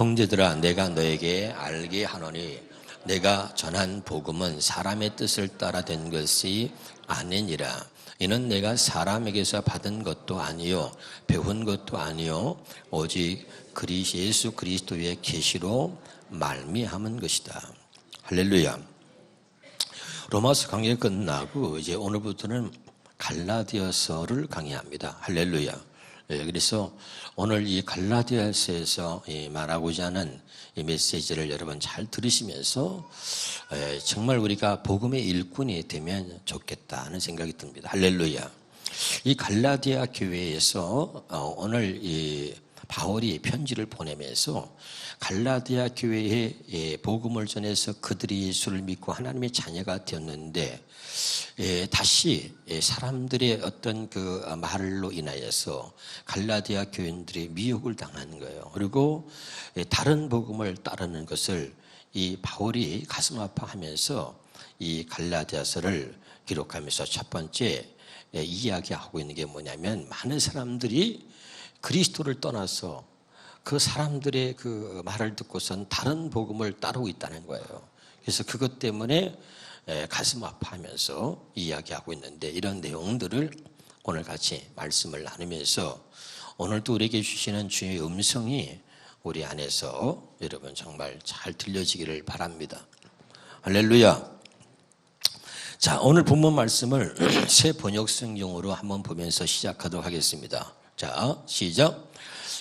형제들아, 내가 너에게 알게 하노니 내가 전한 복음은 사람의 뜻을 따라 된 것이 아니니라. 이는 내가 사람에게서 받은 것도 아니요 배운 것도 아니요 오직 예수 그리스도의 계시로 말미암은 것이다. 할렐루야. 로마서 강의 끝나고 이제 오늘부터는 갈라디아서를 강의합니다. 할렐루야. 그래서 오늘 이 갈라디아서에서 말하고자 하는 이 메시지를 여러분 잘 들으시면서 정말 우리가 복음의 일꾼이 되면 좋겠다는 생각이 듭니다. 할렐루야. 이 갈라디아 교회에서 오늘 이 바울이 편지를 보내면서 갈라디아 교회에 복음을 전해서 그들이 예수를 믿고 하나님의 자녀가 되었는데 다시 사람들의 어떤 그 말로 인하여서 갈라디아 교인들이 미혹을 당하는 거예요. 그리고 다른 복음을 따르는 것을 이 바울이 가슴 아파하면서 이 갈라디아서를 기록하면서 첫 번째 이야기하고 있는 게 뭐냐면, 많은 사람들이 그리스도를 떠나서 그 사람들의 그 말을 듣고선 다른 복음을 따르고 있다는 거예요. 그래서 그것 때문에 가슴 아파하면서 이야기하고 있는데, 이런 내용들을 오늘 같이 말씀을 나누면서 오늘도 우리에게 주시는 주의 음성이 우리 안에서 여러분 정말 잘 들려지기를 바랍니다. 할렐루야. 자, 오늘 본문 말씀을 새 번역 성경으로 한번 보면서 시작하도록 하겠습니다. 자, 시작.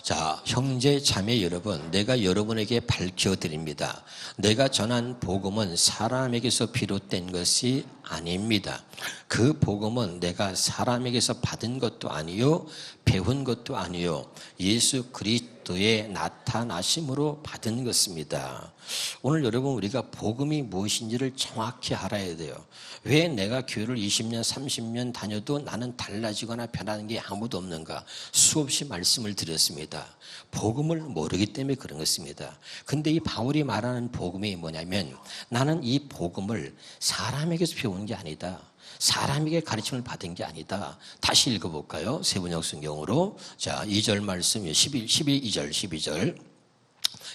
자, 형제 자매 여러분, 내가 여러분에게 밝혀드립니다. 내가 전한 복음은 사람에게서 비롯된 것이 아닙니다. 그 복음은 내가 사람에게서 받은 것도 아니요 배운 것도 아니요 예수 그리스도의 나타나심으로 받은 것입니다. 오늘 여러분, 우리가 복음이 무엇인지를 정확히 알아야 돼요. 왜 내가 교회를 20년 30년 다녀도 나는 달라지거나 변하는 게 아무도 없는가? 수없이 말씀을 드렸습니다. 복음을 모르기 때문에 그런 것입니다. 근데 이 바울이 말하는 복음이 뭐냐면, 나는 이 복음을 사람에게서 배운 게 아니다, 사람에게 가르침을 받은 게 아니다. 다시 읽어볼까요? 세번역 성경으로. 자, 2절 말씀, 12절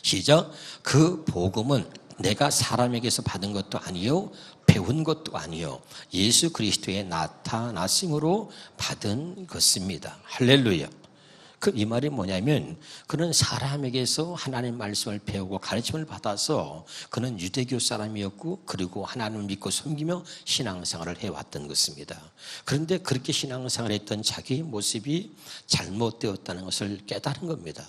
시작. 그 복음은 내가 사람에게서 받은 것도 아니요 배운 것도 아니요 예수 그리스도의 나타나심으로 받은 것입니다. 할렐루야. 이 말이 뭐냐면, 그는 사람에게서 하나님 말씀을 배우고 가르침을 받아서 그는 유대교 사람이었고, 그리고 하나님을 믿고 섬기며 신앙생활을 해왔던 것입니다. 그런데 그렇게 신앙생활을 했던 자기의 모습이 잘못되었다는 것을 깨달은 겁니다.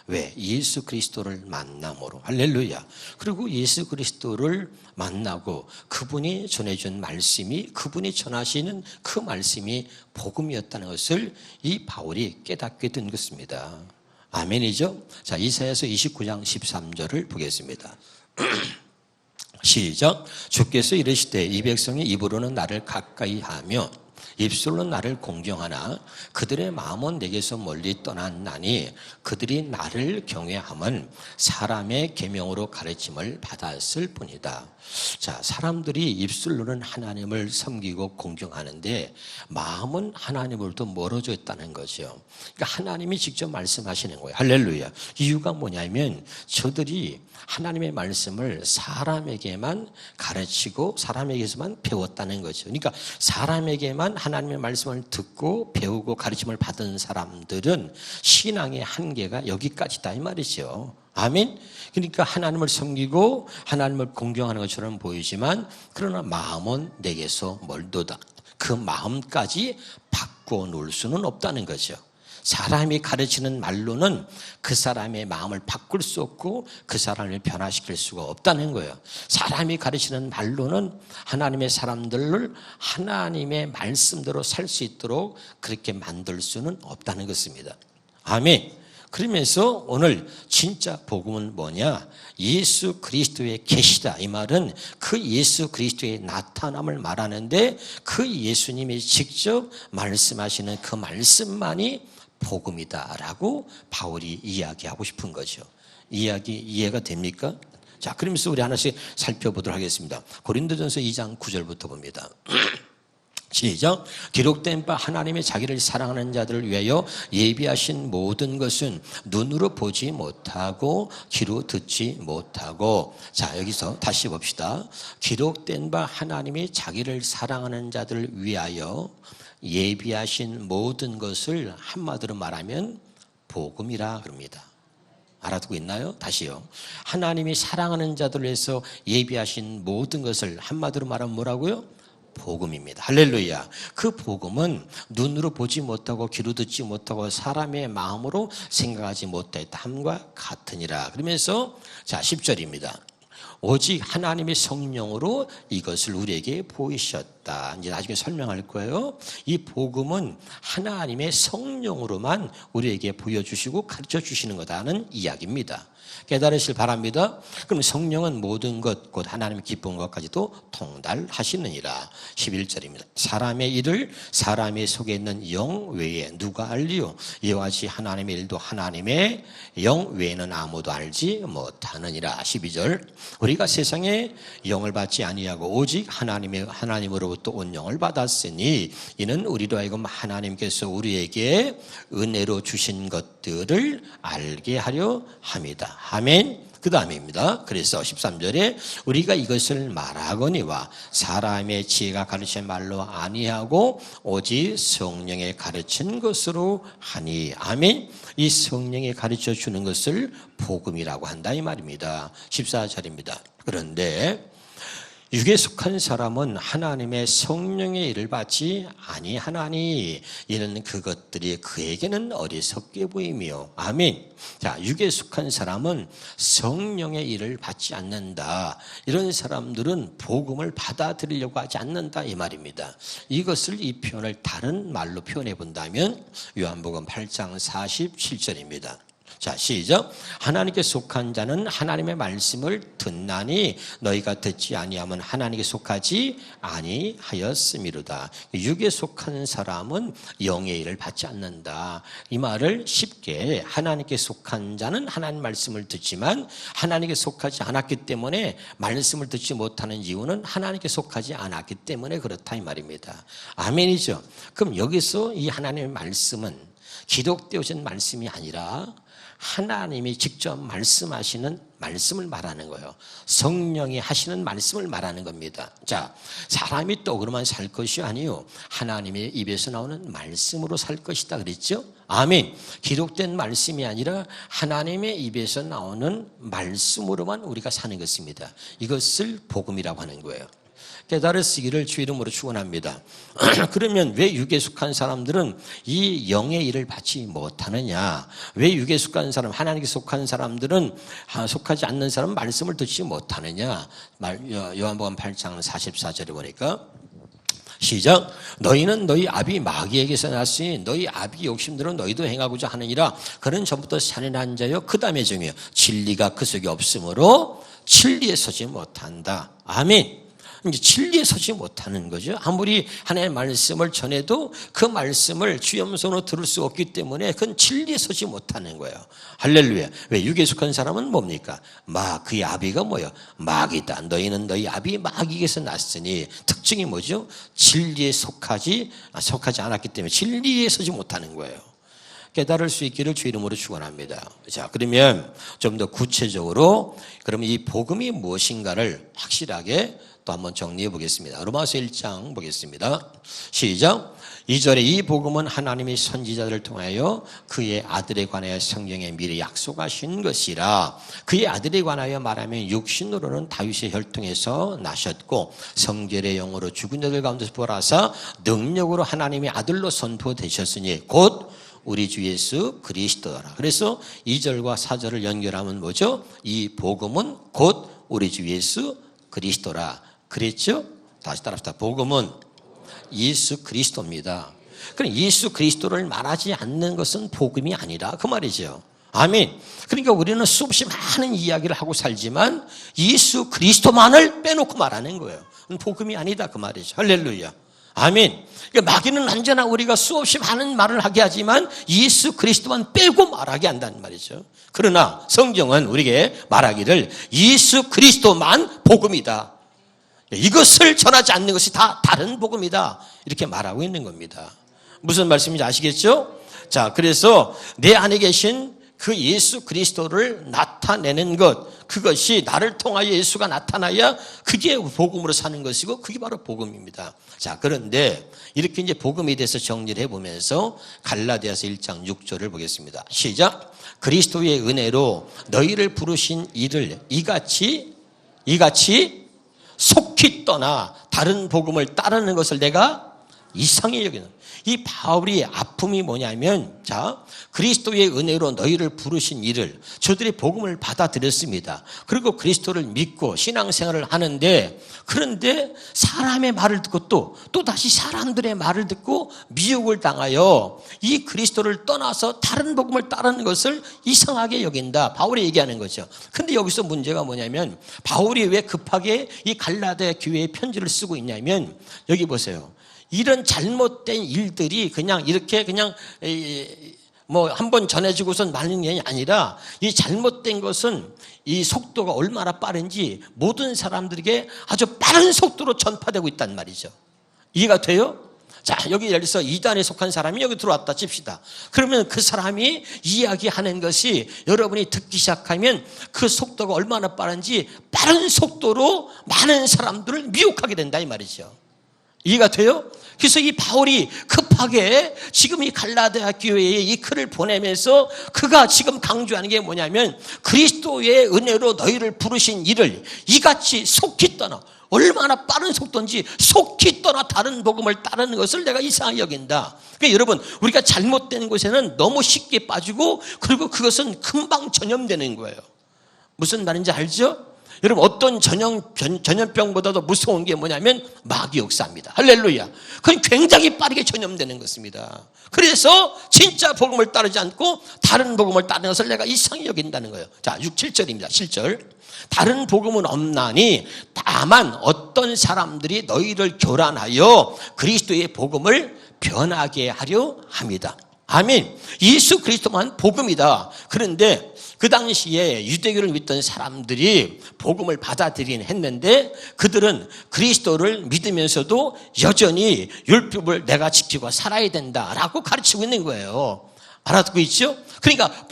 왜? 예수 그리스도를 만남으로. 할렐루야. 그리고 예수 그리스도를 만나고 그분이 전해준 말씀이, 그분이 전하시는 그 말씀이 복음이었다는 것을 이 바울이 깨닫게 된 것입니다. 아멘이죠? 자, 이사야서 29장 13절을 보겠습니다. 시작. 주께서 이르시되 이 백성이 입으로는 나를 가까이 하며 입술로 나를 공경하나 그들의 마음은 내게서 멀리 떠났나니 그들이 나를 경외함은 사람의 계명으로 가르침을 받았을 뿐이다. 자, 사람들이 입술로는 하나님을 섬기고 공경하는데 마음은 하나님으로부터 멀어져 있다는 거죠. 그러니까 하나님이 직접 말씀하시는 거예요. 할렐루야. 이유가 뭐냐면, 저들이 하나님의 말씀을 사람에게만 가르치고 사람에게서만 배웠다는 거죠. 그러니까 사람에게만 하나님의 말씀을 듣고 배우고 가르침을 받은 사람들은 신앙의 한계가 여기까지다 이 말이죠. 아멘. 그러니까 하나님을 섬기고 하나님을 공경하는 것처럼 보이지만, 그러나 마음은 내게서 멀도다. 그 마음까지 바꿔 놓을 수는 없다는 거죠. 사람이 가르치는 말로는 그 사람의 마음을 바꿀 수 없고 그 사람을 변화시킬 수가 없다는 거예요. 사람이 가르치는 말로는 하나님의 사람들을 하나님의 말씀대로 살 수 있도록 그렇게 만들 수는 없다는 것입니다. 아멘. 그러면서 오늘 진짜 복음은 뭐냐? 예수 그리스도의 계시다. 이 말은 그 예수 그리스도의 나타남을 말하는데, 그 예수님이 직접 말씀하시는 그 말씀만이 복음이다라고 바울이 이야기하고 싶은 거죠. 이해가 됩니까? 자, 그러면서 우리 하나씩 살펴보도록 하겠습니다. 고린도전서 2장 9절부터 봅니다. 시작. 기록된 바 하나님의 자기를 사랑하는 자들을 위하여 예비하신 모든 것은 눈으로 보지 못하고 귀로 듣지 못하고. 자, 여기서 다시 봅시다. 기록된 바 하나님의 자기를 사랑하는 자들을 위하여 예비하신 모든 것을 한마디로 말하면 복음이라 그럽니다. 알아두고 있나요? 다시요. 하나님이 사랑하는 자들을 위해서 예비하신 모든 것을 한마디로 말하면 뭐라고요? 복음입니다. 할렐루야. 그 복음은 눈으로 보지 못하고 귀로 듣지 못하고 사람의 마음으로 생각하지 못했다함과 같으니라. 그러면서 자 10절입니다. 오직 하나님의 성령으로 이것을 우리에게 보이셨다. 이제 나중에 설명할 거예요. 이 복음은 하나님의 성령으로만 우리에게 보여주시고 가르쳐 주시는 거다는 이야기입니다. 깨달으실 바랍니다. 그럼 성령은 모든 것 곧 하나님의 기쁜 것까지도 통달하시느니라. 11절입니다. 사람의 일을 사람의 속에 있는 영 외에 누가 알리요? 이와 같이 하나님의 일도 하나님의 영 외에는 아무도 알지 못하느니라. 12절. 우리가 세상에 영을 받지 아니하고 오직 하나님으로부터 온 영을 받았으니 이는 우리로 하여금 하나님께서 우리에게 은혜로 주신 것들을 알게 하려 함이다. 아멘. 그 다음입니다. 그래서 13절에 우리가 이것을 말하거니와 사람의 지혜가 가르친 말로 아니하고 오직 성령의 가르친 것으로 하니. 아멘. 이 성령이 가르쳐 주는 것을 복음이라고 한다 이 말입니다. 14절입니다. 그런데 육에 속한 사람은 하나님의 성령의 일을 받지 아니하나니 이는 그것들이 그에게는 어리석게 보이며. 아멘. 자, 육에 속한 사람은 성령의 일을 받지 않는다. 이런 사람들은 복음을 받아들이려고 하지 않는다 이 말입니다. 이것을 이 표현을 다른 말로 표현해 본다면 요한복음 8장 47절입니다. 자, 시작. 하나님께 속한 자는 하나님의 말씀을 듣나니 너희가 듣지 아니하면 하나님께 속하지 아니하였음이로다. 육에 속한 사람은 영의 일을 받지 않는다. 이 말을 쉽게 하나님께 속한 자는 하나님 말씀을 듣지만 하나님께 속하지 않았기 때문에 말씀을 듣지 못하는 이유는 하나님께 속하지 않았기 때문에 그렇다 이 말입니다. 아멘이죠. 그럼 여기서 이 하나님의 말씀은 기록되어진 말씀이 아니라 하나님이 직접 말씀하시는 말씀을 말하는 거예요. 성령이 하시는 말씀을 말하는 겁니다. 자, 사람이 떡으로만 살 것이 아니요 하나님의 입에서 나오는 말씀으로 살 것이다 그랬죠? 아멘. 기록된 말씀이 아니라 하나님의 입에서 나오는 말씀으로만 우리가 사는 것입니다. 이것을 복음이라고 하는 거예요. 깨달으시기를 주 이름으로 축원합니다. 그러면 왜 육에 속한 사람들은 이 영의 일을 받지 못하느냐? 왜 육에 속한 사람, 하나님께 속한 사람들은 속하지 않는 사람은 말씀을 듣지 못하느냐? 요한복음 8장 44절에 보니까 시작. 너희는 너희 아비 마귀에게서 났으니 너희 아비 욕심들은 너희도 행하고자 하느니라. 그는 전부터 산인한 자여 그 다음에 정이요 진리가 그 속에 없으므로 진리에 서지 못한다. 아멘. 이제 진리에 서지 못하는 거죠. 아무리 하나님의 말씀을 전해도 그 말씀을 주염소로 들을 수 없기 때문에 그건 진리에 서지 못하는 거예요. 할렐루야. 왜? 육에 속한 사람은 뭡니까? 그의 아비가 뭐예요? 마귀다. 너희는 너희 아비 마귀에게서 났으니 특징이 뭐죠? 진리에 속하지 않았기 때문에 진리에 서지 못하는 거예요. 깨달을 수 있기를 주 이름으로 축원합니다. 자, 그러면 좀 더 구체적으로 그러면 이 복음이 무엇인가를 확실하게 또 한번 정리해 보겠습니다. 로마서 1장 보겠습니다. 시작. 2절에 이 복음은 하나님이 선지자들을 통하여 그의 아들에 관하여 성경에 미리 약속하신 것이라. 그의 아들에 관하여 말하면 육신으로는 다윗의 혈통에서 나셨고 성결의 영으로 죽은 자들 가운데서 부활하사 능력으로 하나님의 아들로 선포되셨으니 곧 우리 주 예수 그리스도라. 그래서 2절과 4절을 연결하면 뭐죠? 이 복음은 곧 우리 주 예수 그리스도라. 그랬죠? 다시 따라합시다. 복음은 예수 그리스도입니다. 그럼 예수 그리스도를 말하지 않는 것은 복음이 아니라 그 말이죠. 아멘. 그러니까 우리는 수없이 많은 이야기를 하고 살지만 예수 그리스도만을 빼놓고 말하는 거예요. 복음이 아니다 그 말이죠. 할렐루야. 아멘. 그러니까 마귀는 언제나 우리가 수없이 많은 말을 하게 하지만 예수 그리스도만 빼고 말하게 한다는 말이죠. 그러나 성경은 우리에게 말하기를 예수 그리스도만 복음이다. 이것을 전하지 않는 것이 다 다른 복음이다. 이렇게 말하고 있는 겁니다. 무슨 말씀인지 아시겠죠? 자, 그래서 내 안에 계신 그 예수 그리스도를 나타내는 것, 그것이 나를 통하여 예수가 나타나야 그게 복음으로 사는 것이고 그게 바로 복음입니다. 자, 그런데 이렇게 이제 복음에 대해서 정리를 해보면서 갈라디아서 1장 6절을 보겠습니다. 시작. 그리스도의 은혜로 너희를 부르신 이를 이같이 속히 떠나 다른 복음을 따르는 것을 내가 이상히 여기는. 이 바울이 아픔이 뭐냐면, 자, 그리스도의 은혜로 너희를 부르신 이를, 저들이 복음을 받아들였습니다. 그리고 그리스도를 믿고 신앙생활을 하는데, 그런데 사람의 말을 듣고 또 다시 사람들의 말을 듣고 미혹을 당하여 이 그리스도를 떠나서 다른 복음을 따르는 것을 이상하게 여긴다. 바울이 얘기하는 거죠. 근데 여기서 문제가 뭐냐면, 바울이 왜 급하게 이 갈라디아 교회에 편지를 쓰고 있냐면, 여기 보세요. 이런 잘못된 일들이 그냥 이렇게 그냥 뭐 한번 전해지고선 마는 게 아니라, 이 잘못된 것은 이 속도가 얼마나 빠른지 모든 사람들에게 아주 빠른 속도로 전파되고 있단 말이죠. 이해가 돼요? 자, 여기 예를 들어서 이단에 속한 사람이 여기 들어왔다 칩시다. 그러면 그 사람이 이야기하는 것이 여러분이 듣기 시작하면 그 속도가 얼마나 빠른지 빠른 속도로 많은 사람들을 미혹하게 된다 이 말이죠. 이해가 돼요? 그래서 이 바울이 급하게 지금 이 갈라디아 교회에 이 글을 보내면서 그가 지금 강조하는 게 뭐냐면, 그리스도의 은혜로 너희를 부르신 이를 이같이 속히 떠나, 얼마나 빠른 속도인지 속히 떠나 다른 복음을 따르는 것을 내가 이상하게 여긴다. 그러니까 여러분, 우리가 잘못된 곳에는 너무 쉽게 빠지고, 그리고 그것은 금방 전염되는 거예요. 무슨 말인지 알죠? 여러분, 어떤 전염병보다도 무서운 게 뭐냐면 마귀 역사입니다. 할렐루야. 그건 굉장히 빠르게 전염되는 것입니다. 그래서 진짜 복음을 따르지 않고 다른 복음을 따르는 것을 내가 이상히 여긴다는 거예요. 자, 6, 7절입니다. 7절. 다른 복음은 없나니 다만 어떤 사람들이 너희를 교란하여 그리스도의 복음을 변하게 하려 합니다. 아멘. 예수 그리스도만 복음이다. 그런데 그 당시에 유대교를 믿던 사람들이 복음을 받아들이긴 했는데, 그들은 그리스도를 믿으면서도 여전히 율법을 내가 지키고 살아야 된다라고 가르치고 있는 거예요. 알아듣고 있죠? 그러니까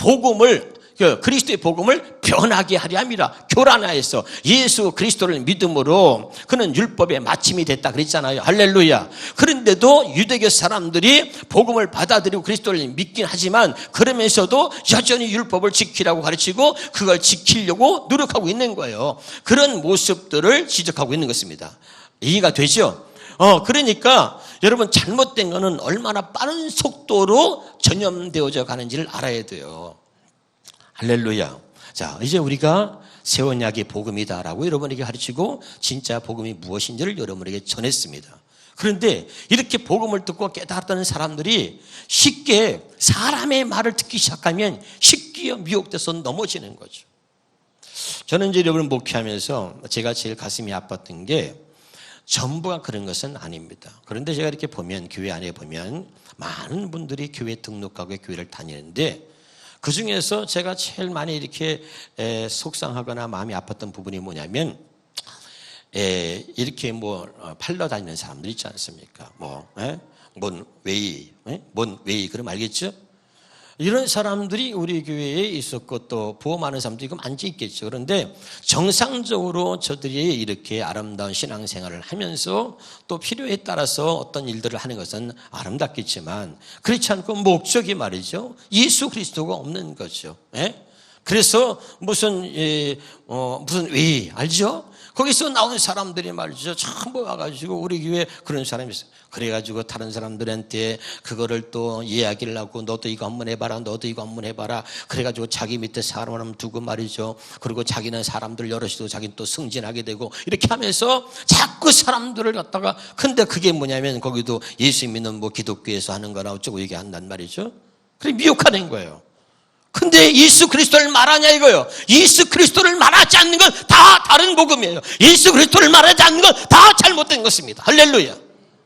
그리스도의 복음을 변하게 하려 함이라. 교란하여서 예수 그리스도를 믿음으로 그는 율법의 마침이 됐다 그랬잖아요. 할렐루야. 그런데도 유대교 사람들이 복음을 받아들이고 그리스도를 믿긴 하지만, 그러면서도 여전히 율법을 지키라고 가르치고 그걸 지키려고 노력하고 있는 거예요. 그런 모습들을 지적하고 있는 것입니다. 이해가 되죠? 그러니까 여러분, 잘못된 거는 얼마나 빠른 속도로 전염되어져 가는지를 알아야 돼요. 할렐루야. 자, 이제 우리가 새 언약의 복음이다라고 여러분에게 가르치고 진짜 복음이 무엇인지를 여러분에게 전했습니다. 그런데 이렇게 복음을 듣고 깨달았다는 사람들이 쉽게 사람의 말을 듣기 시작하면 쉽게 미혹돼서 넘어지는 거죠. 저는 이제 여러분 목회하면서 제가 제일 가슴이 아팠던 게, 전부가 그런 것은 아닙니다. 그런데 제가 이렇게 보면, 교회 안에 보면 많은 분들이 교회 등록하고 교회를 다니는데, 그 중에서 제가 제일 많이 이렇게 속상하거나 마음이 아팠던 부분이 뭐냐면, 이렇게 팔러 다니는 사람들 있지 않습니까? 뭔 웨이, 그럼 알겠죠? 이런 사람들이 우리 교회에 있었고 또 보험하는 사람들이 그럼 앉아 있겠죠. 그런데 정상적으로 저들이 이렇게 아름다운 신앙생활을 하면서 또 필요에 따라서 어떤 일들을 하는 것은 아름답겠지만, 그렇지 않고 목적이 말이죠, 예수 그리스도가 없는 거죠. 그래서 무슨 왜 알죠? 거기서 나온 사람들이 말이죠, 전부 와가지고 우리 교회에 그런 사람이 있어요. 그래가지고 다른 사람들한테 그거를 또 이야기를 하고, 너도 이거 한번 해봐라, 너도 이거 한번 해봐라. 그래가지고 자기 밑에 사람을 두고 말이죠. 그리고 자기는 사람들 여럿이도 자기는 또 승진하게 되고, 이렇게 하면서 자꾸 사람들을 갖다가, 근데 그게 뭐냐면 거기도 예수 믿는 기독교에서 하는 거라 어쩌고 얘기한단 말이죠. 그래 미혹하는 거예요. 근데 예수 그리스도를 말하냐 이거예요. 예수 그리스도를 말하지 않는 건 다 다른 복음이에요. 예수 그리스도를 말하지 않는 건 다 잘못된 것입니다. 할렐루야.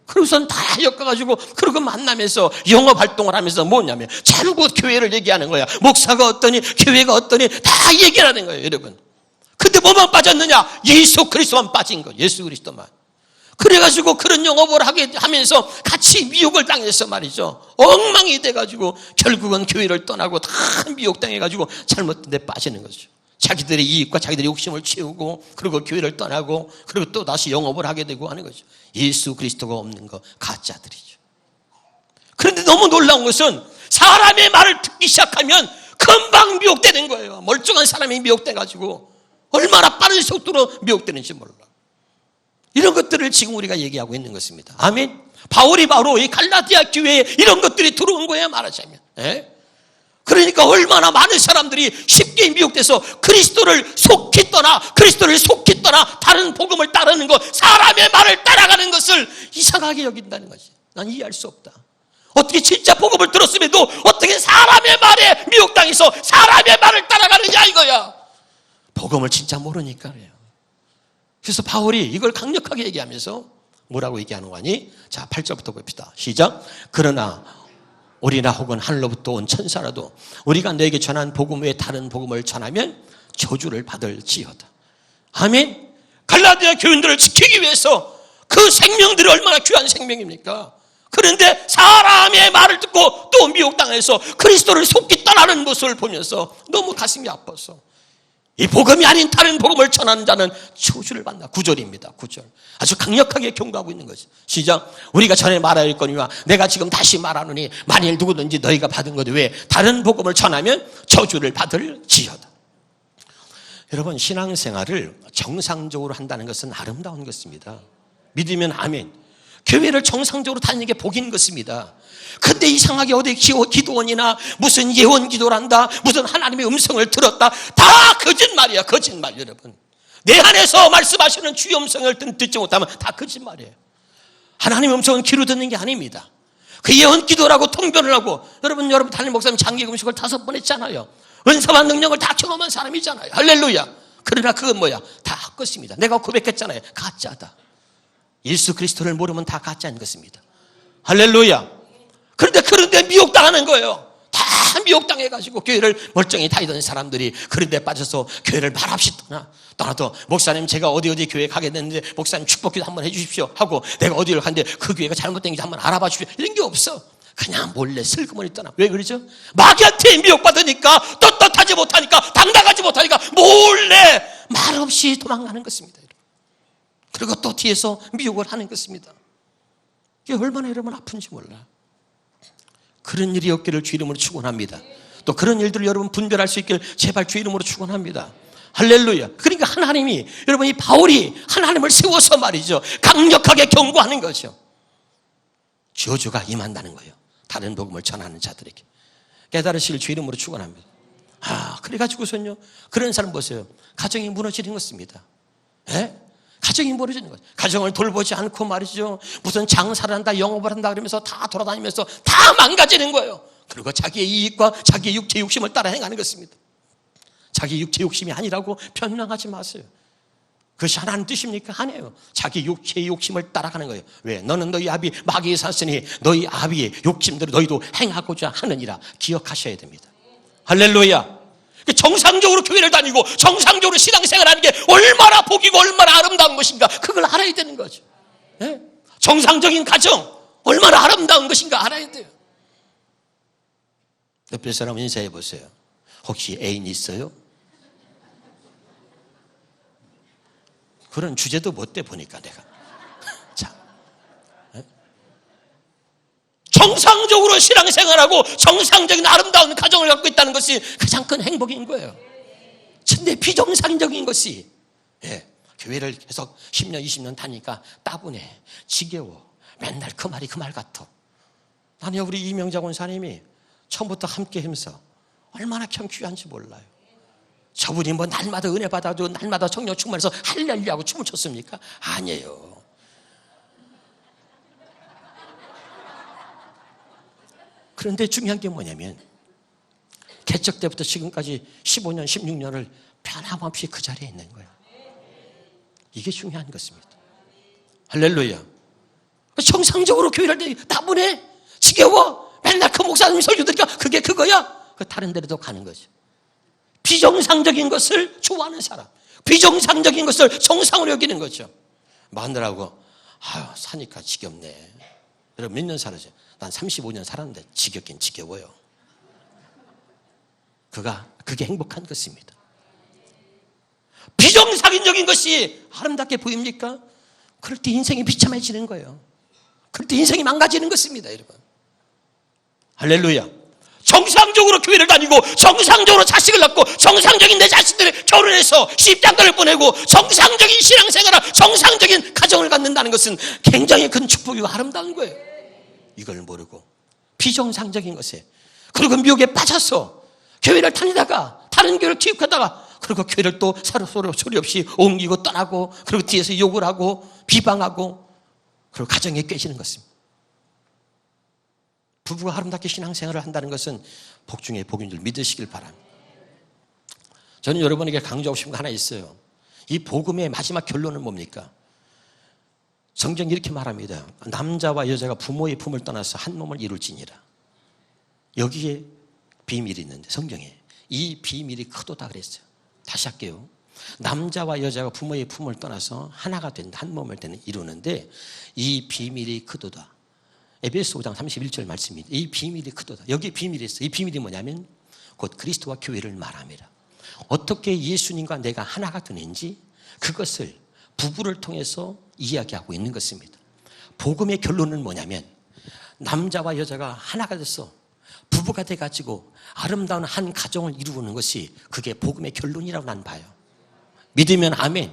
그러고선 다 엮어가지고 그러고 만나면서 영업 활동을 하면서 뭐냐면 전부 교회를 얘기하는 거야. 목사가 어떠니, 교회가 어떠니 다 얘기하는 거예요, 여러분. 근데 뭐만 빠졌느냐? 예수 그리스도만 빠진 거. 예수 그리스도만. 그래가지고 그런 영업을 하면서 같이 미혹을 당해서 말이죠. 엉망이 돼가지고 결국은 교회를 떠나고 다 미혹당해가지고 잘못된 데 빠지는 거죠. 자기들의 이익과 자기들의 욕심을 채우고 그리고 교회를 떠나고 그리고 또 다시 영업을 하게 되고 하는 거죠. 예수 그리스도가 없는 거 가짜들이죠. 그런데 너무 놀라운 것은 사람의 말을 듣기 시작하면 금방 미혹되는 거예요. 멀쩡한 사람이 미혹돼가지고 얼마나 빠른 속도로 미혹되는지 몰라. 이런 것들을 지금 우리가 얘기하고 있는 것입니다. 아멘. 바울이 바로 이 갈라디아 교회에 이런 것들이 들어온 거예요, 말하자면. 그러니까 얼마나 많은 사람들이 쉽게 미혹돼서 그리스도를 속히 떠나 다른 복음을 따르는 것, 사람의 말을 따라가는 것을 이상하게 여긴다는 거지. 난 이해할 수 없다. 어떻게 진짜 복음을 들었음에도 어떻게 사람의 말에 미혹당해서 사람의 말을 따라가느냐 이거야. 복음을 진짜 모르니까 그래요. 그래서 바울이 이걸 강력하게 얘기하면서 뭐라고 얘기하는 거니? 자, 8절부터 봅시다. 시작. 그러나 우리나 혹은 하늘로부터 온 천사라도 우리가 너에게 전한 복음 외에 다른 복음을 전하면 저주를 받을지어다. 아멘. 갈라디아 교인들을 지키기 위해서 그 생명들이 얼마나 귀한 생명입니까? 그런데 사람의 말을 듣고 또 미혹당해서 그리스도를 속기 떠나는 모습을 보면서 너무 가슴이 아파서 이 복음이 아닌 다른 복음을 전하는 자는 저주를 받는다. 9절입니다. 9절. 아주 강력하게 경고하고 있는 거죠. 시작. 우리가 전에 말하였거니와 내가 지금 다시 말하노니 만일 누구든지 너희가 받은 것 외에 다른 복음을 전하면 저주를 받을지어다. 여러분, 신앙생활을 정상적으로 한다는 것은 아름다운 것입니다. 믿으면 아멘. 교회를 정상적으로 다니는 게 복인 것입니다. 근데 이상하게 어디 기도원이나 무슨 예언 기도를 한다, 무슨 하나님의 음성을 들었다, 다 거짓말이야. 거짓말. 여러분, 내 안에서 말씀하시는 주의 음성을 듣지 못하면 다 거짓말이에요. 하나님의 음성은 귀로 듣는 게 아닙니다. 그 예언 기도라고 통변을 하고, 여러분 담임 목사님 장기 금식을 5번 했잖아요. 은사와 능력을 다 경험한 사람이잖아요. 할렐루야. 그러나 그건 뭐야? 다 헛것입니다. 내가 고백했잖아요. 가짜다. 예수 그리스도를 모르면 다 가짜인 것입니다. 할렐루야. 그런데 미혹당하는 거예요. 다 미혹당해가지고 교회를 멀쩡히 다니던 사람들이 그런데 빠져서 교회를 말없이 떠나도 목사님 제가 어디 교회 가게 됐는데 목사님 축복기도 한번 해주십시오 하고 내가 어디를 갔는데 그 교회가 잘못된 게 한번 알아봐 주십시오. 이런 게 없어. 그냥 몰래 슬그머니 떠나. 왜 그러죠? 마귀한테 미혹받으니까 떳떳하지 못하니까 당당하지 못하니까 몰래 말없이 도망가는 것입니다. 그리고 또 뒤에서 미혹을 하는 것입니다. 이게 얼마나 여러분 아픈지 몰라. 그런 일이 없기를 주 이름으로 축원합니다. 또 그런 일들을 여러분 분별할 수 있기를 제발 주 이름으로 축원합니다. 할렐루야. 그러니까 하나님이, 여러분 이 바울이 하나님을 세워서 말이죠, 강력하게 경고하는 거죠. 저주가 임한다는 거예요. 다른 복음을 전하는 자들에게. 깨달으실 주 이름으로 축원합니다. 그래가지고선요, 그런 사람 보세요. 가정이 무너지는 것입니다. 가정이 무너지는 거죠. 가정을 돌보지 않고 말이죠, 무슨 장사를 한다, 영업을 한다 그러면서 다 돌아다니면서 다 망가지는 거예요. 그리고 자기의 이익과 자기의 육체 욕심을 따라 행하는 것입니다. 자기 육체 욕심이 아니라고 변명하지 마세요. 그것이 하나님 뜻입니까? 아니에요. 자기 육체의 욕심을 따라가는 거예요. 왜? 너는 너희 아비 마귀에 샀으니 너희 아비의 욕심대로 너희도 행하고자 하느니라. 기억하셔야 됩니다. 할렐루야. 정상적으로 교회를 다니고 정상적으로 신앙생활하는 게 얼마나 복이고 얼마나 아름다운 것인가, 그걸 알아야 되는 거죠. 정상적인 가정 얼마나 아름다운 것인가 알아야 돼요. 옆에 사람 인사해 보세요. 혹시 애인 있어요? 그런 주제도 못 돼 보니까 내가. 자, 정상적으로 신앙생활하고 정상적인 아름다운 가정을 갖고 있다는 것이 가장 큰 행복인 거예요. 근데 비정상적인 것이, 교회를 계속 10년 20년 다니까 따분해, 지겨워, 맨날 그 말이 그 말 같아. 아니, 우리 이명자 권사님이 처음부터 함께 하면서 얼마나 참 귀한지 몰라요. 저분이 뭐 날마다 은혜 받아도 날마다 성령 충만해서 할렐루야하고 춤을 췄습니까? 아니에요. 그런데 중요한 게 뭐냐면 개척 때부터 지금까지 15년, 16년을 변함없이 그 자리에 있는 거예요. 이게 중요한 것입니다. 할렐루야. 정상적으로 교회를 따분해, 지겨워, 맨날 그 목사님 설교 들으니까 그게 그거야. 그 다른 데로도 가는 거죠. 비정상적인 것을 좋아하는 사람, 비정상적인 것을 정상으로 여기는 거죠. 마누라하고 사니까 지겹네. 여러분 몇 년 살았어요? 난 35년 살았는데 지겹긴 지겨워요. 그게 행복한 것입니다. 비정상적인 것이 아름답게 보입니까? 그럴 때 인생이 비참해지는 거예요. 그럴 때 인생이 망가지는 것입니다, 여러분. 할렐루야. 정상적으로 교회를 다니고 정상적으로 자식을 낳고 정상적인 내 자식들을 결혼해서 시집장가를 보내고 정상적인 신앙생활을 정상적인 가정을 갖는다는 것은 굉장히 큰 축복이고 아름다운 거예요. 이걸 모르고 비정상적인 것에, 그리고 미혹에 빠져서 교회를 다니다가 다른 교회를 기웃하다가 그리고 교회를 또 서로 소리 없이 옮기고 떠나고 그리고 뒤에서 욕을 하고 비방하고 그리고 가정에 깨지는 것입니다. 부부가 아름답게 신앙생활을 한다는 것은 복 중에 복인 줄 믿으시길 바랍니다. 저는 여러분에게 강조하고 싶은 거 하나 있어요. 이 복음의 마지막 결론은 뭡니까? 성경이 이렇게 말합니다. 남자와 여자가 부모의 품을 떠나서 한 몸을 이룰지니라. 여기에 비밀이 있는데 성경에 이 비밀이 크도다 그랬어요. 다시 할게요. 남자와 여자가 부모의 품을 떠나서 하나가 된다, 한 몸을 이루는데 이 비밀이 크도다. 에베소 5장 31절 말씀입니다. 이 비밀이 크도다. 여기에 비밀이 있어요. 이 비밀이 뭐냐면 곧 그리스도와 교회를 말합니다. 어떻게 예수님과 내가 하나가 되는지 그것을 부부를 통해서 이야기하고 있는 것입니다. 복음의 결론은 뭐냐면 남자와 여자가 하나가 돼서 부부가 돼가지고 아름다운 한 가정을 이루는 것이 그게 복음의 결론이라고 난 봐요. 믿으면 아멘.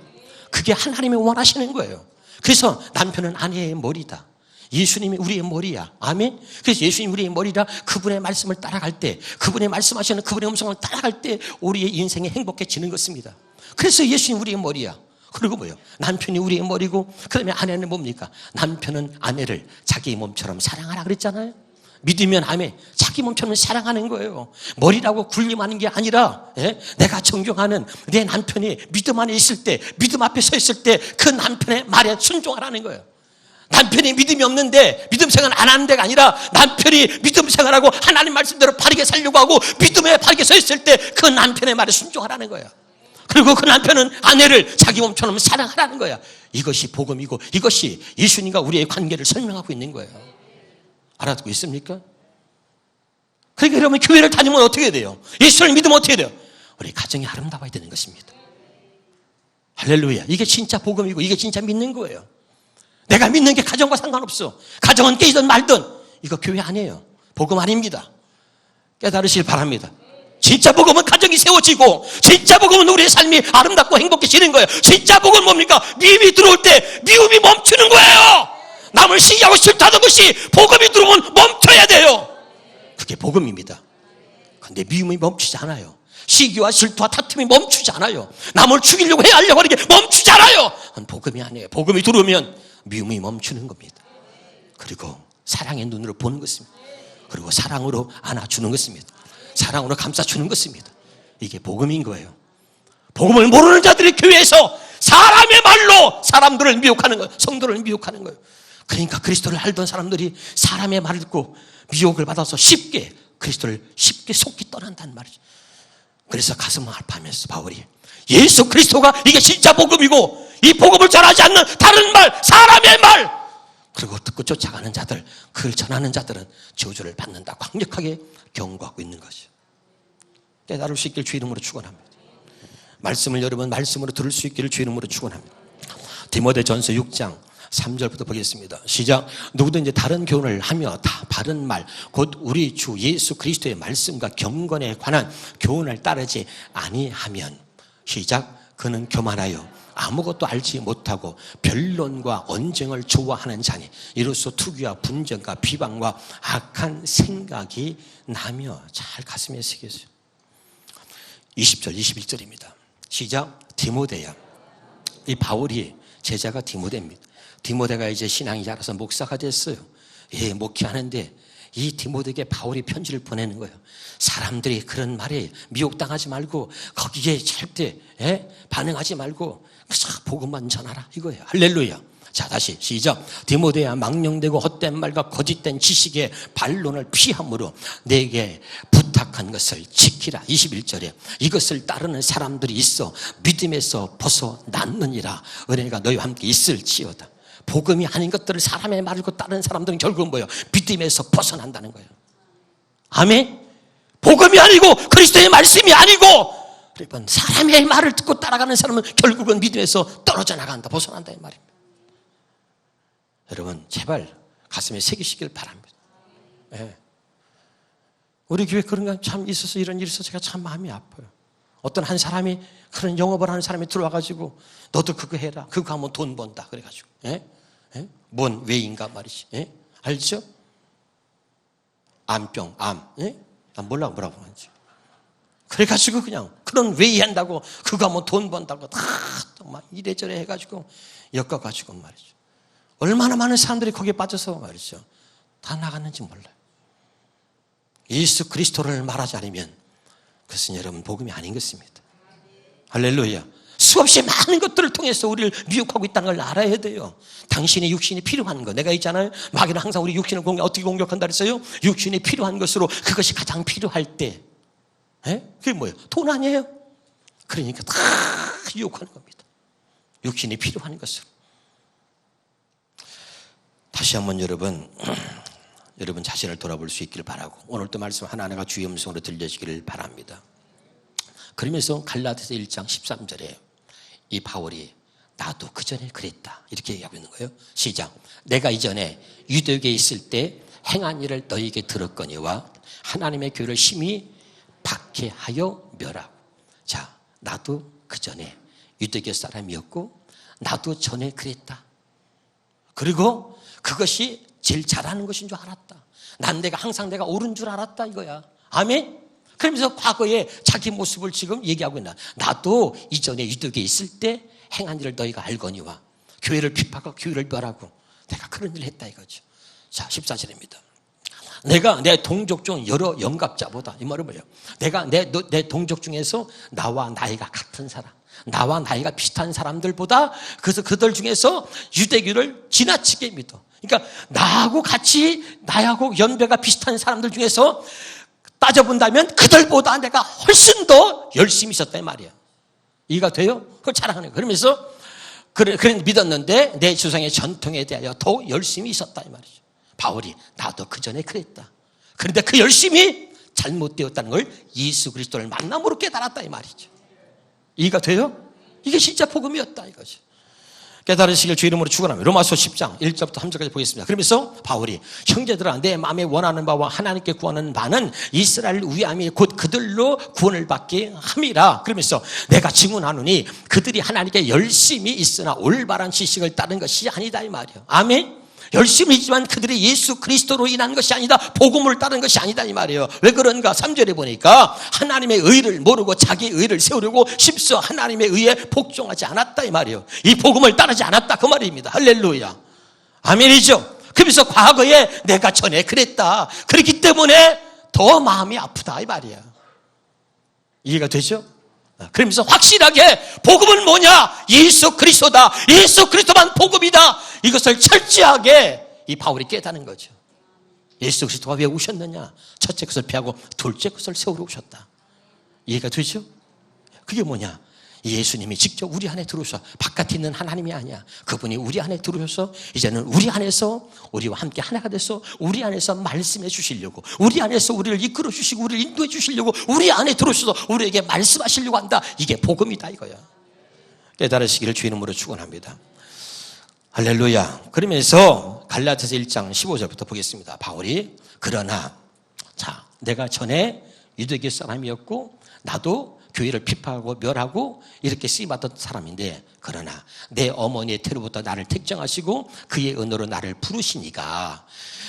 그게 하나님이 원하시는 거예요. 그래서 남편은 아내의 머리다. 예수님이 우리의 머리야. 아멘. 그래서 예수님이 우리의 머리라 그분의 말씀을 따라갈 때, 그분의 말씀하시는 그분의 음성을 따라갈 때 우리의 인생이 행복해지는 것입니다. 그래서 예수님이 우리의 머리야. 그리고 뭐요? 남편이 우리의 머리고 그다음에 아내는 뭡니까? 남편은 아내를 자기 몸처럼 사랑하라 그랬잖아요. 믿으면 아멘. 자기 몸처럼 사랑하는 거예요. 머리라고 군림하는 게 아니라 내가 존경하는 내 남편이 믿음 안에 있을 때, 믿음 앞에 서 있을 때 그 남편의 말에 순종하라는 거예요. 남편이 믿음이 없는데 믿음 생활 안 하는 데가 아니라 남편이 믿음 생활하고 하나님 말씀대로 바르게 살려고 하고 믿음에 바르게 서 있을 때 그 남편의 말에 순종하라는 거야. 그리고 그 남편은 아내를 자기 몸처럼 사랑하라는 거야. 이것이 복음이고 이것이 예수님과 우리의 관계를 설명하고 있는 거예요. 알아듣고 있습니까? 그러니까 여러분 교회를 다니면 어떻게 돼요? 예수를 믿으면 어떻게 돼요? 우리 가정이 아름다워야 되는 것입니다. 할렐루야. 이게 진짜 복음이고 이게 진짜 믿는 거예요. 내가 믿는 게 가정과 상관없어. 가정은 깨지든 말든 이거 교회 아니에요. 복음 아닙니다. 깨달으시길 바랍니다. 진짜 복음은 가정이 세워지고 진짜 복음은 우리의 삶이 아름답고 행복해지는 거예요. 진짜 복음은 뭡니까? 미움이 들어올 때 미움이 멈추는 거예요. 남을 시기하고 싫다는 것이 복음이 들어오면 멈춰야 돼요. 그게 복음입니다. 그런데 미움이 멈추지 않아요. 시기와 질투와 다툼이 멈추지 않아요. 남을 죽이려고 해하려고 하는 게 멈추지 않아요. 그건 복음이 아니에요. 복음이 들어오면 미움이 멈추는 겁니다. 그리고 사랑의 눈으로 보는 것입니다. 그리고 사랑으로 안아주는 것입니다. 사랑으로 감싸주는 것입니다. 이게 복음인 거예요. 복음을 모르는 자들이 교회에서 사람의 말로 사람들을 미혹하는 거예요. 성도를 미혹하는 거예요. 그러니까 그리스도를 알던 사람들이 사람의 말을 듣고 미혹을 받아서 쉽게 그리스도를 쉽게 속기 떠난다는 말이죠. 그래서 가슴을 아파하면서 바울이 예수 그리스도가 이게 진짜 복음이고 이 복음을 전하지 않는 다른 말, 사람의 말, 그리고 듣고 쫓아가는 자들, 그걸 전하는 자들은 저주를 받는다. 강력하게 경고하고 있는 것이죠. 깨달을 수 있기를 주 이름으로 축원합니다. 말씀을 여러분 말씀으로 들을 수 있기를 주 이름으로 축원합니다. 디모데전서 6장 3절부터 보겠습니다. 시작. 누구든지 다른 교훈을 하며 다 바른 말, 곧 우리 주 예수 그리스도의 말씀과 경건에 관한 교훈을 따르지 아니하면, 시작. 그는 교만하여 아무것도 알지 못하고 변론과 언쟁을 좋아하는 자니 이로써 투기와 분쟁과 비방과 악한 생각이 나며. 잘 가슴에 새기세요. 20절 21절입니다. 시작. 디모데야. 이 바울이 제자가 디모데입니다. 디모데가 이제 신앙이 자라서 목사가 됐어요. 예, 목회하는데 이 디모데에게 바울이 편지를 보내는 거예요. 사람들이 그런 말에 미혹당하지 말고 거기에 절대 반응하지 말고 복음만 전하라 이거예요. 할렐루야. 자, 다시 시작. 디모데야, 망령되고 헛된 말과 거짓된 지식의 반론을 피함으로 내게 부탁 약속한 것을 지키라. 21절에 이것을 따르는 사람들이 있어 믿음에서 벗어났느니라. 은혜가 너희와 함께 있을지어다. 복음이 아닌 것들을 사람의 말을 듣고 따르는 사람들은 결국은 뭐예요? 믿음에서 벗어난다는 거예요. 아멘. 복음이 아니고 그리스도의 말씀이 아니고 그러니까 사람의 말을 듣고 따라가는 사람은 결국은 믿음에서 떨어져 나간다, 벗어난다 이 말입니다. 여러분 제발 가슴에 새기시길 바랍니다. 네. 우리 교회 그런 거 참 있어서 이런 일이 있어서 제가 참 마음이 아파요. 어떤 한 사람이 그런 영업을 하는 사람이 들어와가지고 너도 그거 해라, 그거 하면 돈 번다 그래가지고 뭔 왜인가 말이지. 알죠? 암병, 난 뭐라고 하는지. 그래가지고 그냥 그런 웨이 한다고 그거 하면 돈 번다고 다 막 이래저래 해가지고 엮어가지고 말이죠. 얼마나 많은 사람들이 거기에 빠져서 말이죠. 다 나갔는지 몰라요. 예수 그리스도를 말하지 않으면 그것은 여러분 복음이 아닌 것입니다. 할렐루야. 수없이 많은 것들을 통해서 우리를 미혹하고 있다는 걸 알아야 돼요. 당신의 육신이 필요한 거. 내가 있잖아요. 마귀는 항상 우리 육신을 어떻게 공격한다 그랬어요? 육신이 필요한 것으로 그것이 가장 필요할 때. 그게 뭐예요? 돈 아니에요? 그러니까 다 유혹하는 겁니다. 육신이 필요한 것으로. 다시 한번 여러분 자신을 돌아볼 수 있기를 바라고 오늘도 말씀 하나하나가 주의 음성으로 들려지기를 바랍니다. 그러면서 갈라디아서 1장 13절에 이 바울이 나도 그전에 그랬다 이렇게 얘기하고 있는 거예요. 시작. 내가 이전에 유대교에 있을 때 행한 일을 너희에게 들었거니와 하나님의 교회를 심히 박해하여 멸하고. 자, 나도 그전에 유대교 사람이었고 나도 전에 그랬다. 그리고 그것이 제일 잘하는 것인 줄 알았다. 난 항상 내가 옳은 줄 알았다 이거야. 아멘? 그러면서 과거에 자기 모습을 지금 얘기하고 있나. 나도 이전에 유대교에 있을 때 행한 일을 너희가 알거니와 교회를 비판하고 교회를 멸하고 내가 그런 일을 했다 이거죠. 자, 14절입니다. 내가 내 동족 중 여러 영갑자보다, 이 말은 뭐예요? 내가 내 동족 중에서 나와 나이가 같은 사람, 나와 나이가 비슷한 사람들보다 그래서 그들 중에서 유대교를 지나치게 믿어. 그러니까 나하고 같이 나하고 연배가 비슷한 사람들 중에서 따져본다면 그들보다 내가 훨씬 더 열심히 있었다 이 말이야. 이해가 돼요? 그걸 자랑하는 거예요. 그러면서 그래 믿었는데 내 조상의 전통에 대하여 더 열심히 있었다 이 말이죠. 바울이 나도 그전에 그랬다. 그런데 그 열심이 잘못되었다는 걸 예수 그리스도를 만남으로 깨달았다 이 말이죠. 이해가 돼요? 이게 진짜 복음이었다 이거죠. 깨달으시길 주 이름으로 축원합니다. 로마서 10장 1절부터 3절까지 보겠습니다. 그러면서 바울이 형제들아 내 마음에 원하는 바와 하나님께 구하는 바는 이스라엘 위함이 곧 그들로 구원을 받게 함이라. 그러면서 내가 증언하노니 그들이 하나님께 열심히 있으나 올바른 지식을 따른 것이 아니다 이 말이에요. 아멘. 열심히 있지만 그들이 예수 그리스도로 인한 것이 아니다. 복음을 따른 것이 아니다 이 말이에요. 왜 그런가? 3절에 보니까 하나님의 의를 모르고 자기의 의를 세우려고 힘써 하나님의 의에 복종하지 않았다 이 말이에요. 이 복음을 따르지 않았다 그 말입니다. 할렐루야. 아멘이죠. 그러면서 과거에 내가 전에 그랬다. 그렇기 때문에 더 마음이 아프다 이 말이야. 이해가 되죠? 그러면서 확실하게 복음은 뭐냐? 예수 그리스도다. 예수 그리스도만 복음이다. 이것을 철저하게 이 바울이 깨닫는 거죠. 예수 그리스도가 왜 오셨느냐? 첫째 것을 피하고 둘째 것을 세우러 오셨다. 이해가 되죠? 그게 뭐냐? 예수님이 직접 우리 안에 들어오셔. 바깥에 있는 하나님이 아니야. 그분이 우리 안에 들어오셔서 이제는 우리 안에서 우리와 함께 하나가 돼서 우리 안에서 말씀해 주시려고, 우리 안에서 우리를 이끌어 주시고 우리를 인도해 주시려고 우리 안에 들어오셔서 우리에게 말씀하시려고 한다. 이게 복음이다 이거야. 깨달으시기를 주 이름으로 축원합니다. 할렐루야. 그러면서 갈라디아서 1장 15절부터 보겠습니다. 바울이 그러나 자 내가 전에 유대교 사람이었고 나도 교회를 비판하고 멸하고 이렇게 쓰임받던 사람인데 그러나 내 어머니의 태로부터 나를 택정하시고 그의 은혜로 나를 부르시니까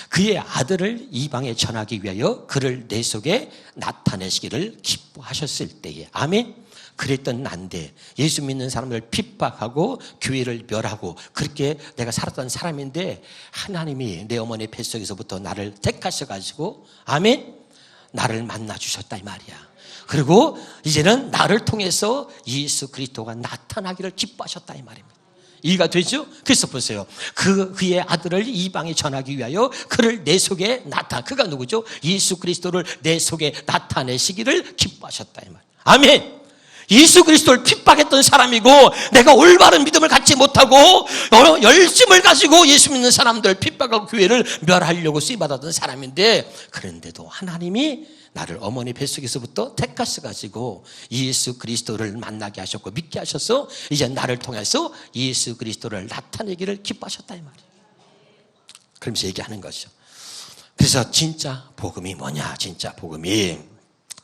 그의 아들을 이방에 전하기 위하여 그를 내 속에 나타내시기를 기뻐하셨을 때에 아멘. 그랬던 난데 예수 믿는 사람을 핍박하고 교회를 멸하고 그렇게 내가 살았던 사람인데 하나님이 내 어머니의 뱃속에서부터 나를 택하셔가지고 아멘 나를 만나 주셨다 이 말이야. 그리고 이제는 나를 통해서 예수 그리스도가 나타나기를 기뻐하셨다 이 말입니다. 이해가 되죠? 그래서 보세요. 그의 아들을 이방에 전하기 위하여 그를 내 속에 그가 누구죠? 예수 그리스도를 내 속에 나타내시기를 기뻐하셨다 이 말. 아멘. 예수 그리스도를 핍박했던 사람이고 내가 올바른 믿음을 갖지 못하고 열심을 가지고 예수 믿는 사람들 핍박하고 교회를 멸하려고 쓰임받았던 사람인데, 그런데도 하나님이 나를 어머니 뱃속에서부터 택하셔가지고 예수 그리스도를 만나게 하셨고 믿게 하셔서 이제 나를 통해서 예수 그리스도를 나타내기를 기뻐하셨다 이 말이에요. 그러면서 얘기하는 거죠. 그래서 진짜 복음이 뭐냐, 진짜 복음이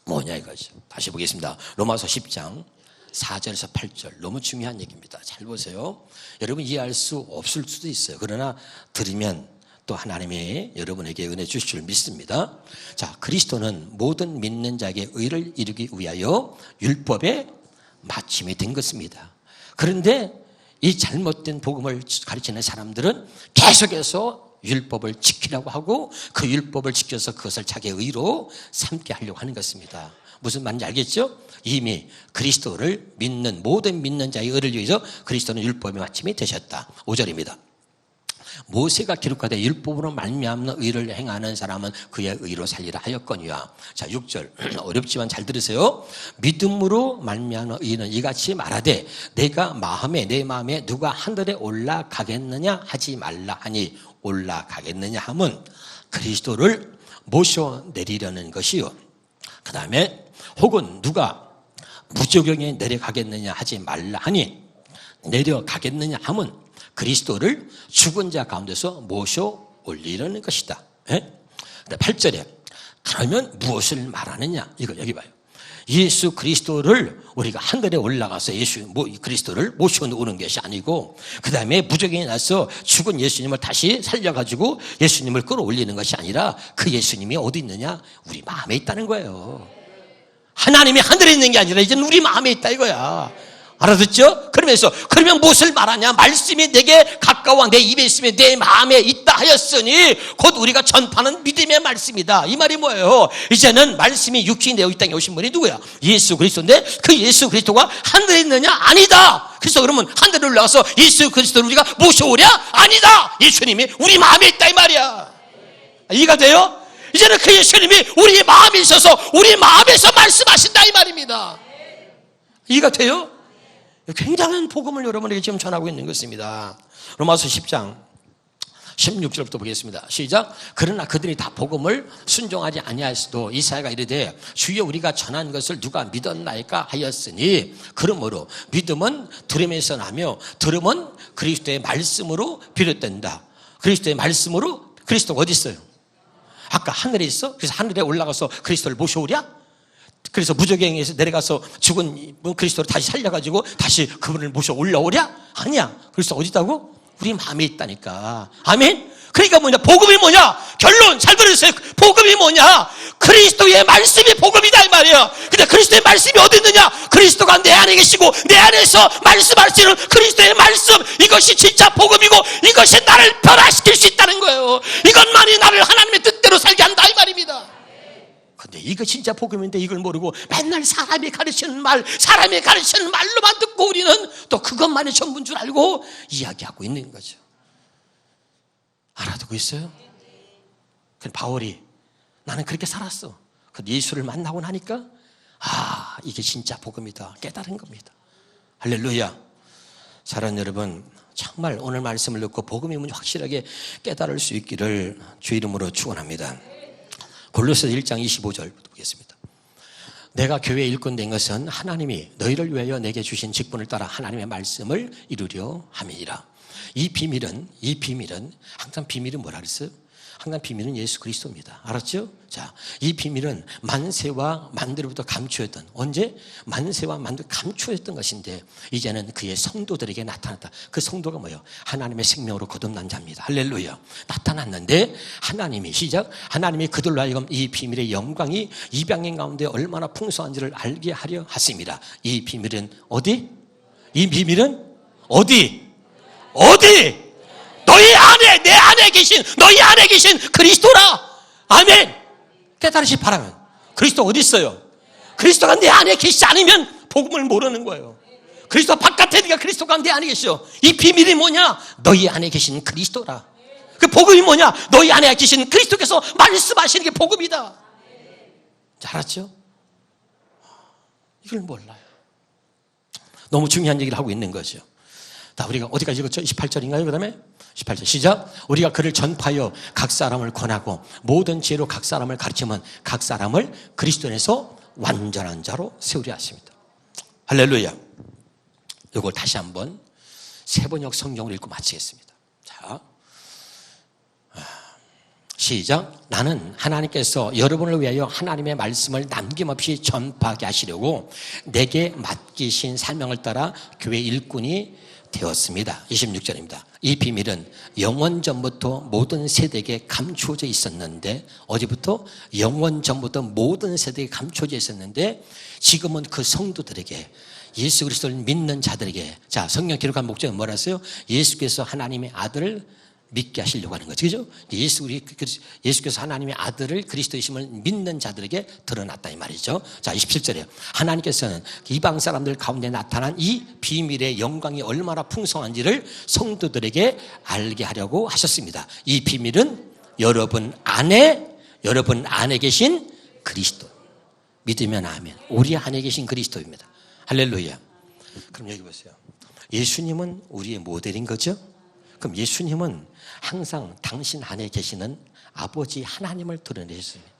뭐냐 이거죠. 다시 보겠습니다. 로마서 10장 4절에서 8절 너무 중요한 얘기입니다. 잘 보세요. 여러분 이해할 수 없을 수도 있어요. 그러나 들으면 또 하나님이 여러분에게 은혜 주실 줄 믿습니다. 자, 그리스도는 모든 믿는 자에게 의를 이루기 위하여 율법의 마침이 된 것입니다. 그런데 이 잘못된 복음을 가르치는 사람들은 계속해서 율법을 지키라고 하고 그 율법을 지켜서 그것을 자기의 의로 삼게 하려고 하는 것입니다. 무슨 말인지 알겠죠? 이미 그리스도를 믿는 모든 믿는 자의 의를 위해서 그리스도는 율법의 마침이 되셨다. 5절입니다. 모세가 기록하되 율법으로 말미암는 의를 행하는 사람은 그의 의로 살리라 하였거니와. 자, 6절 어렵지만 잘 들으세요. 믿음으로 말미암는 의는 이같이 말하되 내가 내 마음에 누가 하늘에 올라가겠느냐 하지 말라 하니, 올라가겠느냐 함은 그리스도를 모셔내리려는 것이요. 그 다음에 혹은 누가 무저경에 내려가겠느냐 하지 말라 하니, 내려가겠느냐 함은 그리스도를 죽은 자 가운데서 모셔 올리려는 것이다. 8절에 그러면 무엇을 말하느냐, 이거 여기 봐요. 예수 그리스도를 우리가 하늘에 올라가서 그리스도를 모셔오는 것이 아니고, 그 다음에 무저경에 나서 죽은 예수님을 다시 살려가지고 예수님을 끌어올리는 것이 아니라 그 예수님이 어디 있느냐? 우리 마음에 있다는 거예요. 하나님이 하늘에 있는 게 아니라 이제는 우리 마음에 있다 이거야. 알아듣죠? 그러면 무엇을 말하냐? 말씀이 내게 가까워 내 입에 있으면 내 마음에 있다 하였으니 곧 우리가 전파하는 믿음의 말씀이다. 이 말이 뭐예요? 이제는 말씀이 육신이 되어 이 땅에 오신 분이 누구야? 예수 그리스도인데 그 예수 그리스도가 하늘에 있느냐? 아니다. 그래서 그러면 하늘에 올라가서 예수 그리스도를 우리가 모셔오랴? 아니다. 예수님이 우리 마음에 있다 이 말이야. 이해가 돼요? 이제는 그 예수님이 우리 마음에 있어서 우리 마음에서 말씀하신다 이 말입니다. 이해가 돼요? 굉장한 복음을 여러분에게 지금 전하고 있는 것입니다. 로마서 10장 16절부터 보겠습니다. 시작. 그러나 그들이 다 복음을 순종하지 아니하였어도 이사야가 이르되 주여 우리가 전한 것을 누가 믿었나이까 하였으니, 그러므로 믿음은 들음에서 나며 들음은 그리스도의 말씀으로 비롯된다. 그리스도의 말씀으로. 그리스도가 어디 있어요? 아까 하늘에 있어? 그래서 하늘에 올라가서 그리스도를 모셔오랴? 그래서 무저경에서 내려가서 죽은 그리스도를 다시 살려가지고 다시 그분을 모셔 올라오랴? 아니야. 그리스도 어디 있다고? 우리 마음에 있다니까. 아멘? 그러니까 뭐냐? 복음이 뭐냐? 결론 잘 들으세요. 복음이 뭐냐? 그리스도의 말씀이 복음이다 이 말이에요. 근데 그리스도의 말씀이 어디 있느냐? 그리스도가 내 안에 계시고 내 안에서 말씀하시는 그리스도의 말씀, 이것이 진짜 복음이고 이것이 나를 변화시킬 수 있다는 거예요. 이것만이 나를 하나님의 뜻대로 살게 한다 이 말입니다. 근데 이거 진짜 복음인데 이걸 모르고 맨날 사람이 가르치는 말로만 듣고 우리는 또 그것만이 전부인 줄 알고 이야기하고 있는 거죠. 알아두고 있어요? 바울이 나는 그렇게 살았어. 예수를 만나고 나니까 이게 진짜 복음이다 깨달은 겁니다. 할렐루야. 사랑하는 여러분, 정말 오늘 말씀을 듣고 복음이 뭔지 확실하게 깨달을 수 있기를 주 이름으로 축원합니다. 골로새서 1장 25절부터 보겠습니다. 내가 교회에 일꾼된 것은 하나님이 너희를 위하여 내게 주신 직분을 따라 하나님의 말씀을 이루려 함이니라. 이 비밀은 항상 비밀은 뭐라 그랬어요? 항상 비밀은 예수 그리스도입니다. 알았죠? 자, 이 비밀은 만세와 만대로부터 감추었던, 언제? 만세와 만대 감추었던 것인데 이제는 그의 성도들에게 나타났다. 그 성도가 뭐예요? 하나님의 생명으로 거듭난 자입니다. 할렐루야. 나타났는데 하나님이 하나님이 그들로 하여금 이 비밀의 영광이 이방인 가운데 얼마나 풍성한지를 알게 하려 하십니다. 이 비밀은 어디? 이 비밀은 어디? 너희 안에, 내 안에 계신, 너희 안에 계신 그리스도라. 아멘. 깨달으시 바라면. 그리스도 어디 있어요? 그리스도가 내 안에 계시지 않으면 복음을 모르는 거예요. 그리스도 바깥에 네가 그리스도가 내 안에 계셔. 이 비밀이 뭐냐? 너희 안에 계신 그리스도라. 그 복음이 뭐냐? 너희 안에 계신 그리스도께서 말씀하시는 게 복음이다. 알았죠? 이걸 몰라요. 너무 중요한 얘기를 하고 있는 거죠. 자, 우리가 어디까지 읽었죠? 28절인가요? 그 다음에 18절 시작. 우리가 그를 전파하여 각 사람을 권하고 모든 지혜로 각 사람을 가르치면 각 사람을 그리스도 안에서 완전한 자로 세우려 하십니다. 할렐루야. 이걸 다시 한번 세번역 성경을 읽고 마치겠습니다. 자, 시작. 나는 하나님께서 여러분을 위하여 하나님의 말씀을 남김없이 전파하게 하시려고 내게 맡기신 사명을 따라 교회 일꾼이 되었습니다. 26절입니다. 이 비밀은 영원 전부터 모든 세대에게 감추어져 있었는데, 어디부터? 영원 전부터 모든 세대에게 감추어져 있었는데 지금은 그 성도들에게, 예수 그리스도를 믿는 자들에게, 자, 성경 기록한 목적은 뭐라 했어요? 예수께서 하나님의 아들을 믿게 하시려고 하는 거죠. 그죠? 예수께서 하나님의 아들을 그리스도이심을 믿는 자들에게 드러났다 이 말이죠. 자, 27절이에요. 하나님께서는 이방 사람들 가운데 나타난 이 비밀의 영광이 얼마나 풍성한지를 성도들에게 알게 하려고 하셨습니다. 이 비밀은 여러분 안에 계신 그리스도. 믿으면 아멘. 우리 안에 계신 그리스도입니다. 할렐루야. 그럼 여기 보세요. 예수님은 우리의 모델인 거죠? 그럼 예수님은 항상 당신 안에 계시는 아버지 하나님을 드러내셨습니다.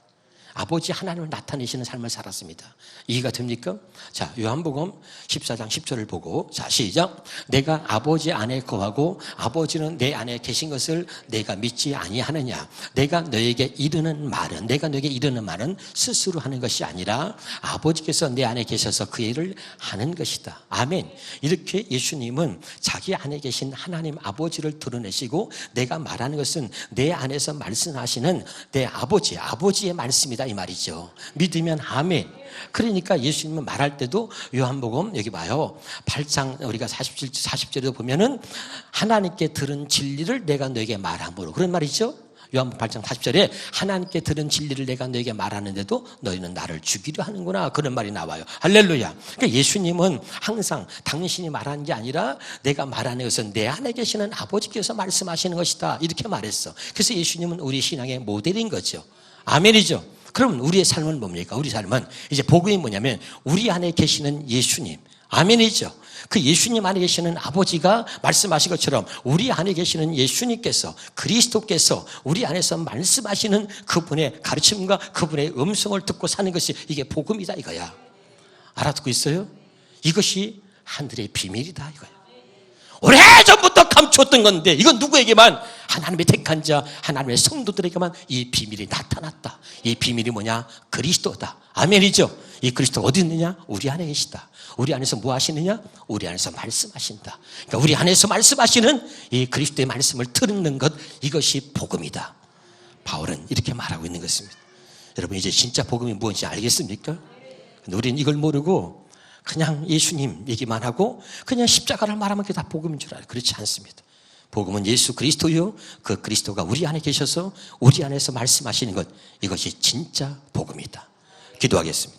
아버지 하나님을 나타내시는 삶을 살았습니다. 이해가 됩니까? 자, 요한복음 14장 10절을 보고, 자, 시작. 내가 아버지 안에 거하고 아버지는 내 안에 계신 것을 내가 믿지 아니하느냐. 내가 너에게 이르는 말은 스스로 하는 것이 아니라 아버지께서 내 안에 계셔서 그 일을 하는 것이다. 아멘. 이렇게 예수님은 자기 안에 계신 하나님 아버지를 드러내시고, 내가 말하는 것은 내 안에서 말씀하시는 내 아버지의 말씀이다 이 말이죠. 믿으면 아멘. 그러니까 예수님은 말할 때도 요한복음 여기 봐요. 8장 우리가 40절에도 보면은 하나님께 들은 진리를 내가 너에게 말함으로, 그런 말이죠. 요한복음 8장 40절에 하나님께 들은 진리를 내가 너에게 말하는데도 너희는 나를 죽이려 하는구나, 그런 말이 나와요. 할렐루야. 그러니까 예수님은 항상 당신이 말하는 게 아니라 내가 말하는 것은 내 안에 계시는 아버지께서 말씀하시는 것이다, 이렇게 말했어. 그래서 예수님은 우리 신앙의 모델인 거죠. 아멘이죠. 그럼 우리의 삶은 뭡니까? 우리 삶은 이제 복음이 뭐냐면 우리 안에 계시는 예수님. 아멘이죠. 그 예수님 안에 계시는 아버지가 말씀하신 것처럼 우리 안에 계시는 예수님께서, 그리스도께서 우리 안에서 말씀하시는 그분의 가르침과 그분의 음성을 듣고 사는 것이 이게 복음이다 이거야. 알아듣고 있어요? 이것이 하늘의 비밀이다 이거야. 오래전부터 감추었던 건데 이건 누구에게만? 하나님의 택한 자, 하나님의 성도들에게만 이 비밀이 나타났다. 이 비밀이 뭐냐? 그리스도다. 아멘이죠. 이 그리스도가 어디 있느냐? 우리 안에 계시다. 우리 안에서 뭐 하시느냐? 우리 안에서 말씀하신다. 그러니까 우리 안에서 말씀하시는 이 그리스도의 말씀을 듣는 것, 이것이 복음이다. 바울은 이렇게 말하고 있는 것입니다. 여러분 이제 진짜 복음이 무엇인지 알겠습니까? 근데 우리는 이걸 모르고 그냥 예수님 얘기만 하고 그냥 십자가를 말하면 그게 다 복음인 줄 알아요. 그렇지 않습니다. 복음은 예수 그리스도요, 그 그리스도가 우리 안에 계셔서 우리 안에서 말씀하시는 것, 이것이 진짜 복음이다. 기도하겠습니다.